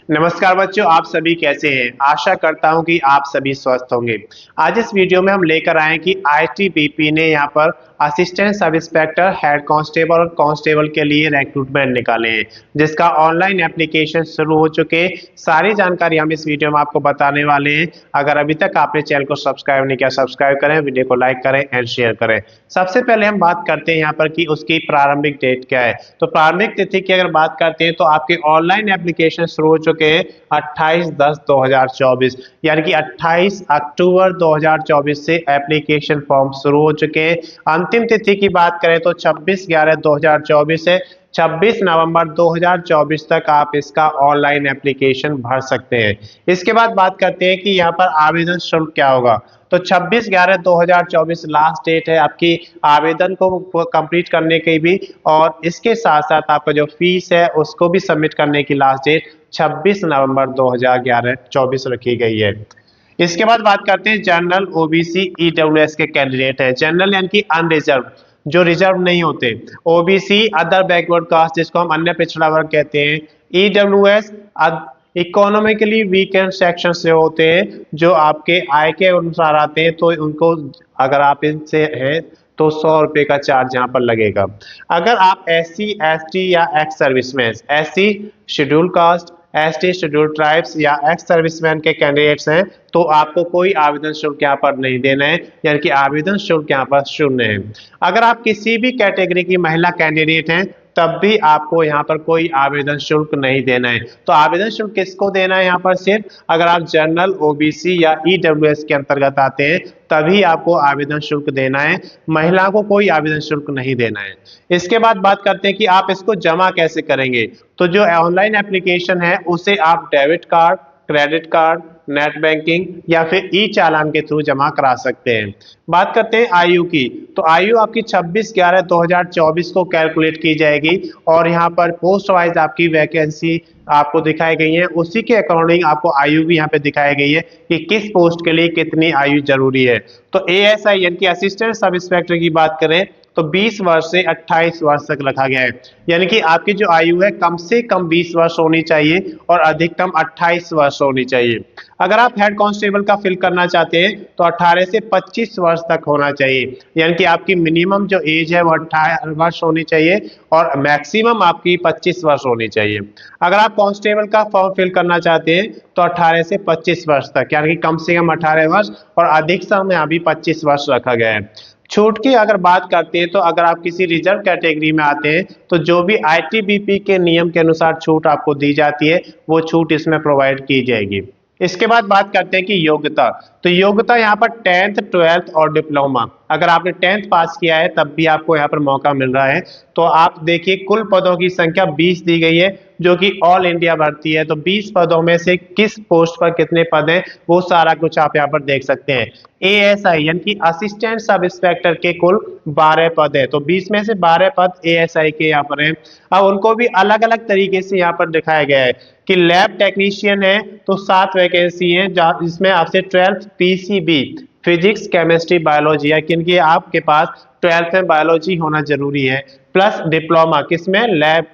नमस्कार बच्चों, आप सभी कैसे हैं। आशा करता हूं कि आप सभी स्वस्थ होंगे। आज इस वीडियो में हम लेकर आए हैं कि आईटीबीपी ने यहां पर assistant sub inspector, head constable और कांस्टेबल के लिए रिक्रूटमेंट निकाले हैं, जिसका ऑनलाइन एप्लीकेशन शुरू हो चुके। सारी जानकारी हम इस वीडियो में आपको बताने वाले हैं। अगर अभी तक आपने चैनल को सब्सक्राइब नहीं किया, सब्सक्राइब करें, वीडियो को लाइक करें एंड शेयर करें। सबसे पहले हम बात करते हैं यहाँ पर कि उसकी प्रारंभिक डेट क्या है। तो प्रारंभिक तिथि की अगर बात करते हैं तो आपके ऑनलाइन एप्लीकेशन शुरू हो चुके हैं 28/10/2024, यानी कि 28 अक्टूबर 2024 से एप्लीकेशन फॉर्म शुरू हो चुके हैं। अंतिम तिथि की बात करें तो 26/11/2024 से 26 नवंबर 2024 तक आप इसका ऑनलाइन एप्लीकेशन भर सकते हैं। इसके बाद बात करते हैं कि यहाँ पर आवेदन शुल्क क्या होगा। तो 26/11/2024 लास्ट डेट है आपकी आवेदन को कंप्लीट करने की भी, और इसके साथ साथ आपका जो फीस है उसको भी सबमिट करने की लास्ट डेट 26 नवंबर 2024 रखी गई है। इसके बाद बात करते हैं जनरल, ओबीसी, ईडब्ल्यूएस के कैंडिडेट है। जनरल यानी कि अनरिजर्व, जो रिजर्व नहीं होते। ओबीसी अदर बैकवर्ड कास्ट, जिसको हम अन्य पिछड़ा वर्ग कहते हैं। ईडब्ल्यूएस इकोनॉमिकली वीकेंड सेक्शन से होते हैं, जो आपके आय के अनुसार आते हैं, तो उनको अगर आप इनसे हैं तो 100 रुपये का चार्ज यहाँ पर लगेगा। अगर आप एससी, एसटी या ex serviceman, SC schedule caste, ST schedule tribes या एक्स सर्विसमैन के कैंडिडेट्स हैं, तो आपको कोई आवेदन शुल्क यहाँ पर नहीं देना है, यानी कि आवेदन शुल्क यहाँ पर शून्य है। अगर आप किसी भी कैटेगरी की महिला कैंडिडेट हैं तब भी आपको यहाँ पर कोई आवेदन शुल्क नहीं देना है। तो आवेदन शुल्क किसको देना है यहाँ पर? सिर्फ अगर आप जनरल, ओबीसी या ईडब्ल्यूएस के अंतर्गत आते हैं तभी आपको आवेदन शुल्क देना है। महिला को कोई आवेदन शुल्क नहीं देना है। इसके बाद बात करते हैं कि आप इसको जमा कैसे करेंगे। तो जो ऑनलाइन एप्लीकेशन है उसे आप debit card, credit card, net banking या फिर ई चालान के थ्रू जमा करा सकते हैं। बात करते हैं आयु की। तो आयु आपकी 26/11/2024 को कैलकुलेट की जाएगी और यहाँ पर पोस्ट वाइज आपकी वैकेंसी आपको दिखाई गई है। उसी के अकॉर्डिंग आपको आयु भी यहाँ पे दिखाई गई है कि किस पोस्ट के लिए कितनी आयु जरूरी है। तो एएसआई यानी कि असिस्टेंट सब इंस्पेक्टर की बात करें तो 20 वर्ष से 28 वर्ष तक रखा गया है, यानी कि आपकी जो आयु है कम से कम 20 वर्ष होनी चाहिए और अधिकतम 28 वर्ष होनी चाहिए। अगर आप हेड कांस्टेबल का फिल करना चाहते हैं तो 18 से 25 वर्ष तक होना चाहिए, यानी कि आपकी मिनिमम जो एज है वो 18 वर्ष होनी चाहिए और मैक्सिमम आपकी 25 वर्ष होनी चाहिए। अगर आप कांस्टेबल का फॉर्म फिल करना चाहते हैं तो 18 से 25 वर्ष तक, यानी कि कम से कम 18 वर्ष और अधिकतम यहाँ भी 25 वर्ष रखा गया है। छूट की अगर बात करते हैं तो अगर आप किसी रिजर्व कैटेगरी में आते हैं तो जो भी आईटीबीपी के नियम के अनुसार छूट आपको दी जाती है वो छूट इसमें प्रोवाइड की जाएगी। इसके बाद बात करते हैं कि योग्यता। तो योग्यता यहाँ पर 10th, 12th और डिप्लोमा। अगर आपने 10th पास किया है तब भी आपको यहाँ पर मौका मिल रहा है। तो आप देखिए कुल पदों की संख्या 20 दी गई है, जो कि ऑल इंडिया भर्ती है। तो 20 पदों में से किस पोस्ट पर कितने पद हैं वो सारा कुछ आप यहाँ पर देख सकते हैं। एएसआई यानी कि असिस्टेंट सब इंस्पेक्टर के कुल 12 पद है, तो 20 में से 12 पद एएसआई के यहाँ पर हैं। अब उनको भी अलग अलग तरीके से यहाँ पर दिखाया गया है कि लैब टेक्नीशियन है तो 7 वैकेंसी है, जिसमें आपसे 12th PCB, physics, chemistry, biology है, क्योंकि आपके पास 12th में बायोलॉजी होना जरूरी है, प्लस डिप्लोमा किसमें? लैब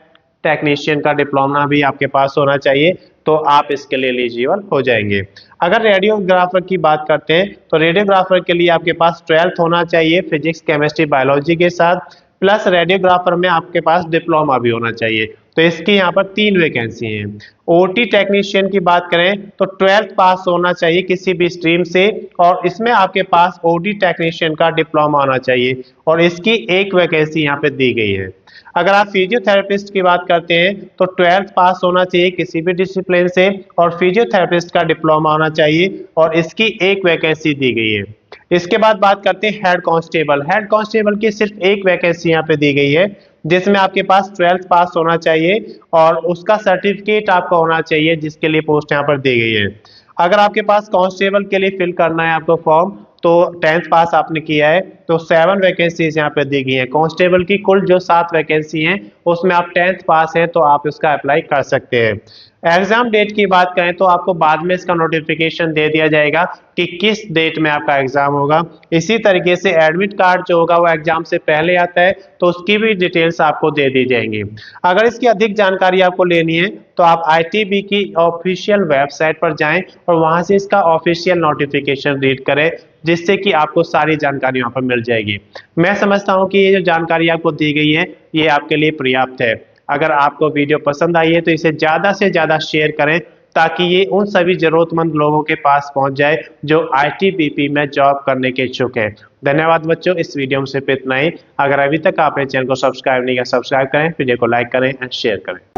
टेक्नीशियन का डिप्लोमा भी आपके पास होना चाहिए, तो आप इसके लिए एलिजिबल हो जाएंगे। अगर रेडियोग्राफर की बात करते हैं तो रेडियोग्राफर के लिए आपके पास 12th होना चाहिए फिजिक्स, केमिस्ट्री, बायोलॉजी के साथ, प्लस रेडियोग्राफर में आपके पास डिप्लोमा भी होना चाहिए। तो इसकी यहाँ पर 3 वैकेंसी हैं। ओटी टेक्नीशियन की बात करें तो 12th पास होना चाहिए किसी भी स्ट्रीम से, और इसमें आपके पास ओटी टेक्नीशियन का डिप्लोमा होना चाहिए और इसकी 1 वैकेंसी यहाँ पे दी गई है। अगर आप फिजियोथेरेपिस्ट की बात करते हैं तो 12th पास होना चाहिए किसी भी डिसिप्लिन से और फिजियोथेरेपिस्ट का डिप्लोमा होना चाहिए और इसकी 1 वैकेंसी दी गई है। इसके बाद बात करते हैं हेड कांस्टेबल। हेड कांस्टेबल की सिर्फ 1 वैकेंसी यहाँ पे दी गई है, जिसमें आपके पास 12th पास होना चाहिए और उसका सर्टिफिकेट आपका होना चाहिए, जिसके लिए पोस्ट यहाँ पर दी गई है। अगर आपके पास कांस्टेबल के लिए फिल करना है आपको फॉर्म तो 10th पास आपने किया है तो 7 वैकेंसीज यहाँ पे दी गई है। कांस्टेबल की कुल जो 7 वैकेंसी हैं उसमें आप 10th पास हैं तो आप इसका अप्लाई कर सकते हैं। एग्जाम डेट की बात करें तो आपको बाद में इसका नोटिफिकेशन दे दिया जाएगा कि किस डेट में आपका एग्जाम होगा। इसी तरीके से एडमिट कार्ड जो होगा वो एग्जाम से पहले आता है तो उसकी भी डिटेल्स आपको दे दी जाएंगी। अगर इसकी अधिक जानकारी आपको लेनी है तो आप आईटीबी की ऑफिशियल वेबसाइट पर जाएं और वहां से इसका ऑफिशियल नोटिफिकेशन रीड करें, जिससे कि आपको सारी जानकारी वहां पर मिल जाएगी। मैं समझता हूं कि ये जो जानकारी आपको दी गई है ये आपके लिए पर्याप्त है। अगर आपको वीडियो पसंद आई है तो इसे ज़्यादा से ज़्यादा शेयर करें ताकि ये उन सभी जरूरतमंद लोगों के पास पहुंच जाए जो आईटीबीपी में जॉब करने के इच्छुक हैं। धन्यवाद बच्चों, इस वीडियो में सिर्फ इतना ही। अगर अभी तक आपने चैनल को सब्सक्राइब नहीं किया सब्सक्राइब करें, वीडियो को लाइक करें एंड शेयर करें।